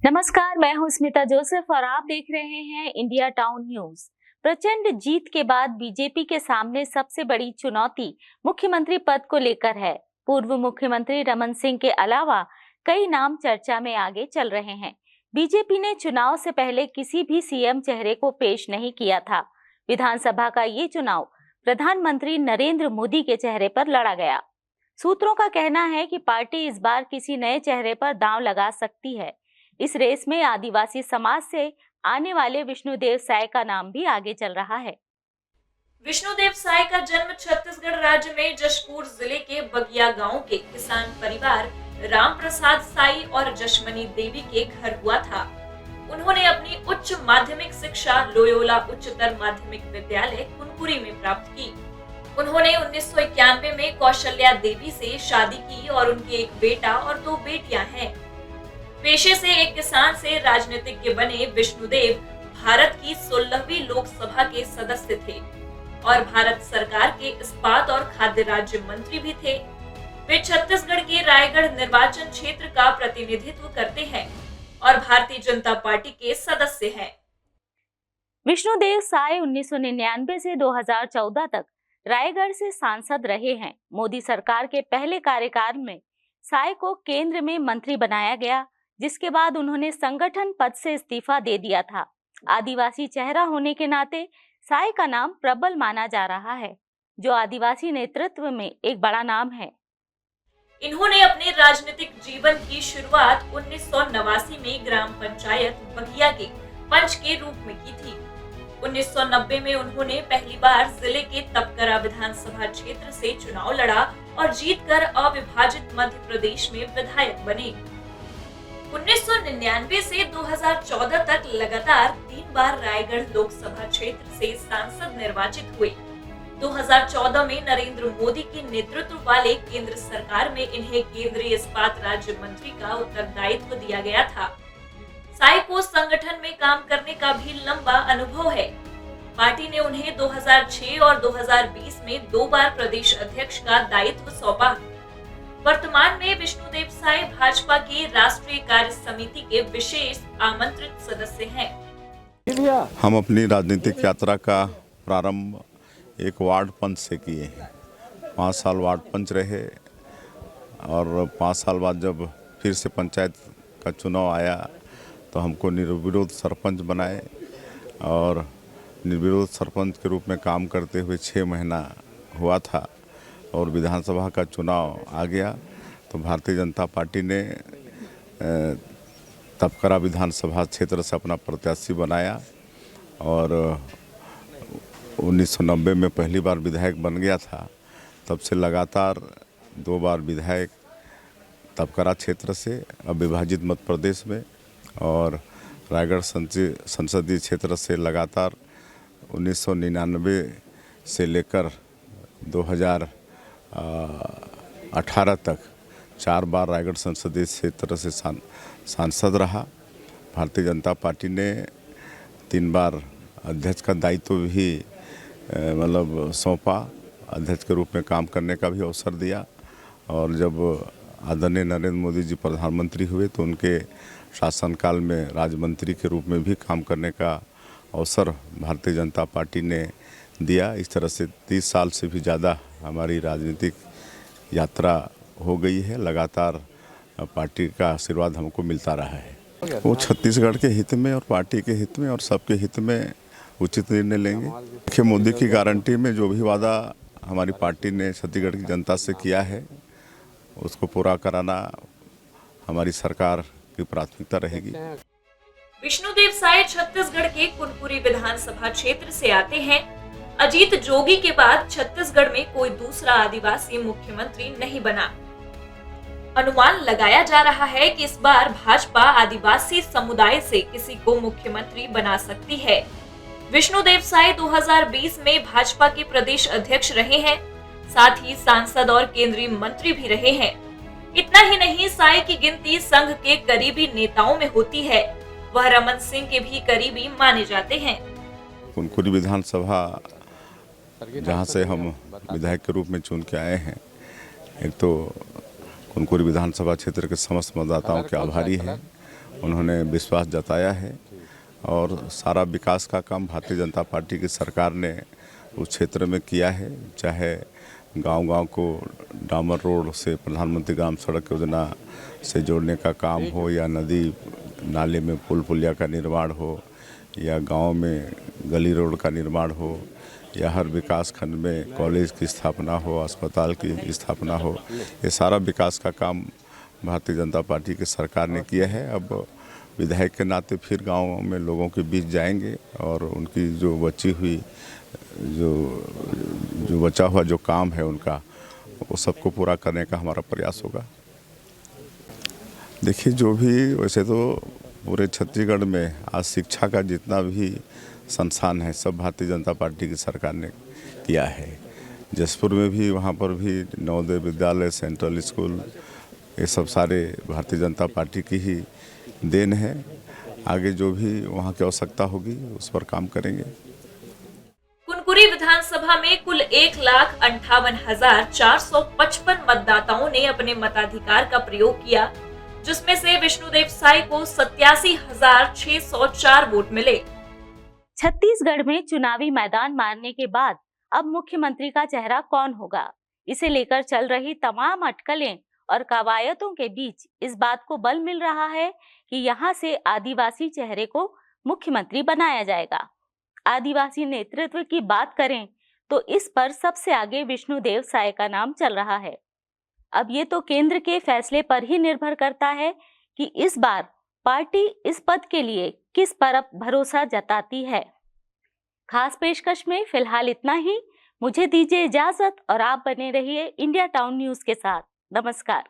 नमस्कार, मैं हूं स्मिता जोसेफ और आप देख रहे हैं इंडिया टाउन न्यूज। प्रचंड जीत के बाद बीजेपी के सामने सबसे बड़ी चुनौती मुख्यमंत्री पद को लेकर है। पूर्व मुख्यमंत्री रमन सिंह के अलावा कई नाम चर्चा में आगे चल रहे हैं। बीजेपी ने चुनाव से पहले किसी भी सीएम चेहरे को पेश नहीं किया था। विधानसभा का ये चुनाव प्रधानमंत्री नरेंद्र मोदी के चेहरे पर लड़ा गया। सूत्रों का कहना है कि पार्टी इस बार किसी नए चेहरे पर दांव लगा सकती है। इस रेस में आदिवासी समाज से आने वाले विष्णुदेव साय का नाम भी आगे चल रहा है। विष्णुदेव साय का जन्म छत्तीसगढ़ राज्य में जशपुर जिले के बगिया गांव के किसान परिवार राम प्रसाद साई और जशमनी देवी के घर हुआ था। उन्होंने अपनी उच्च माध्यमिक शिक्षा लोयोला उच्चतर माध्यमिक विद्यालय कुनकुरी में प्राप्त की। उन्होंने 1991 में कौशल्या देवी से शादी की और उनके एक बेटा और 2 बेटियां हैं। पेशे से एक किसान से राजनीतिज्ञ बने विष्णुदेव भारत की 16वीं लोकसभा के सदस्य थे और भारत सरकार के इस्पात और खाद्य राज्य मंत्री भी थे। वे छत्तीसगढ़ के रायगढ़ निर्वाचन क्षेत्र का प्रतिनिधित्व करते हैं और भारतीय जनता पार्टी के सदस्य हैं। विष्णुदेव साय 1999 से 2014 तक रायगढ़ से सांसद रहे हैं। मोदी सरकार के पहले कार्यकाल में साय को केंद्र में मंत्री बनाया गया, जिसके बाद उन्होंने संगठन पद से इस्तीफा दे दिया था। आदिवासी चेहरा होने के नाते साय का नाम प्रबल माना जा रहा है, जो आदिवासी नेतृत्व में एक बड़ा नाम है। इन्होंने अपने राजनीतिक जीवन की शुरुआत 1989 में ग्राम पंचायत बगिया के पंच के रूप में की थी। 1990 में उन्होंने पहली बार जिले के तपकरा विधानसभा क्षेत्र से चुनाव लड़ा और जीतकर अविभाजित मध्य प्रदेश में विधायक बने। 1999 से 2014 तक लगातार 3 बार रायगढ़ लोकसभा क्षेत्र से सांसद निर्वाचित हुए। 2014 में नरेंद्र मोदी के नेतृत्व वाले केंद्र सरकार में इन्हें केंद्रीय इस्पात राज्य मंत्री का उत्तरदायित्व दिया गया था। साय को संगठन में काम करने का भी लंबा अनुभव है। पार्टी ने उन्हें 2006 और 2020 में 2 बार प्रदेश अध्यक्ष का दायित्व सौंपा। वर्तमान में विष्णुदेव साय भाजपा की राष्ट्रीय कार्य समिति के विशेष आमंत्रित सदस्य हैं। हम अपनी राजनीतिक यात्रा का प्रारंभ एक वार्ड पंच से किए हैं। 5 साल वार्ड पंच रहे और 5 साल बाद जब फिर से पंचायत का चुनाव आया तो हमको निर्विरोध सरपंच बनाए और निर्विरोध सरपंच के रूप में काम करते हुए 6 महीना हुआ था और विधानसभा का चुनाव आ गया तो भारतीय जनता पार्टी ने तपकरा विधानसभा क्षेत्र से अपना प्रत्याशी बनाया और 1990 में पहली बार विधायक बन गया था। तब से लगातार 2 बार विधायक तपकरा क्षेत्र से अविभाजित मध्य प्रदेश में और रायगढ़ संसदीय क्षेत्र से लगातार 1999 से लेकर 2018 तक 4 बार रायगढ़ संसदीय क्षेत्र से सांसद रहा। भारतीय जनता पार्टी ने 3 बार अध्यक्ष का दायित्व भी सौंपा, अध्यक्ष के रूप में काम करने का भी अवसर दिया और जब आदरणीय नरेंद्र मोदी जी प्रधानमंत्री हुए तो उनके शासनकाल में राज्य मंत्री के रूप में भी काम करने का अवसर भारतीय जनता पार्टी ने दिया। इस तरह से 30 साल से भी ज़्यादा हमारी राजनीतिक यात्रा हो गई है। लगातार पार्टी का आशीर्वाद हमको मिलता रहा है। वो छत्तीसगढ़ के हित में और पार्टी के हित में और सबके हित में उचित निर्णय लेंगे। देखिए, मोदी की गारंटी में जो भी वादा हमारी पार्टी ने छत्तीसगढ़ की जनता से किया है उसको पूरा कराना हमारी सरकार की प्राथमिकता रहेगी। विष्णुदेव साय छत्तीसगढ़ के कुनकुरी विधानसभा क्षेत्र से आते हैं। अजीत जोगी के बाद छत्तीसगढ़ में कोई दूसरा आदिवासी मुख्यमंत्री नहीं बना। अनुमान लगाया जा रहा है कि इस बार भाजपा आदिवासी समुदाय से किसी को मुख्यमंत्री बना सकती है। विष्णुदेव साय 2020 में भाजपा के प्रदेश अध्यक्ष रहे हैं, साथ ही सांसद और केंद्रीय मंत्री भी रहे हैं। इतना ही नहीं, साय की गिनती संघ के करीबी नेताओं में होती है। वह रमन सिंह के भी करीबी माने जाते हैं। कुनकुरी विधानसभा जहां से हम विधायक के रूप में चुन के आए हैं, एक तो कुनकुरी विधानसभा क्षेत्र के समस्त मतदाताओं के आभारी हैं उन्होंने विश्वास जताया है और सारा विकास का काम भारतीय जनता पार्टी की सरकार ने उस क्षेत्र में किया है। चाहे गांव-गांव को डामर रोड से प्रधानमंत्री ग्राम सड़क योजना से जोड़ने का काम हो, या नदी नाले में पुल पुलिया का निर्माण हो, या गांव में गली रोड का निर्माण हो, या हर विकास खंड में कॉलेज की स्थापना हो, अस्पताल की स्थापना हो, ये सारा विकास का काम भारतीय जनता पार्टी की सरकार ने किया है। अब विधायक के नाते फिर गाँव में लोगों के बीच जाएंगे और उनकी जो बची हुई जो बचा हुआ जो काम है उनका, वो सबको पूरा करने का हमारा प्रयास होगा। देखिए, जो भी वैसे तो पूरे छत्तीसगढ़ में आज शिक्षा का जितना भी संस्थान है सब भारतीय जनता पार्टी की सरकार ने किया है। जसपुर में भी, वहाँ पर भी नवोदय विद्यालय, सेंट्रल स्कूल, ये सब सारे भारतीय जनता पार्टी की ही देन है। आगे जो भी वहाँ की आवश्यकता होगी उस पर काम करेंगे। कुनकुरी विधानसभा में कुल 1,58,455 मतदाताओं ने अपने मताधिकार का प्रयोग किया, जिसमें से विष्णुदेव साय को 87,604 वोट मिले। छत्तीसगढ़ में चुनावी मैदान मारने के बाद अब मुख्यमंत्री का चेहरा कौन होगा, इसे लेकर चल रही तमाम अटकलें और कवायदों के बीच इस बात को बल मिल रहा है कि यहां से आदिवासी चेहरे को मुख्यमंत्री बनाया जाएगा। आदिवासी नेतृत्व की बात करें तो इस पर सबसे आगे विष्णुदेव साय का नाम चल रहा है। अब ये तो केंद्र के फैसले पर ही निर्भर करता है कि इस बार पार्टी इस पद के लिए किस पर भरोसा जताती है। खास पेशकश में फिलहाल इतना ही। मुझे दीजिए इजाजत और आप बने रहिए इंडिया टाउन न्यूज के साथ। नमस्कार।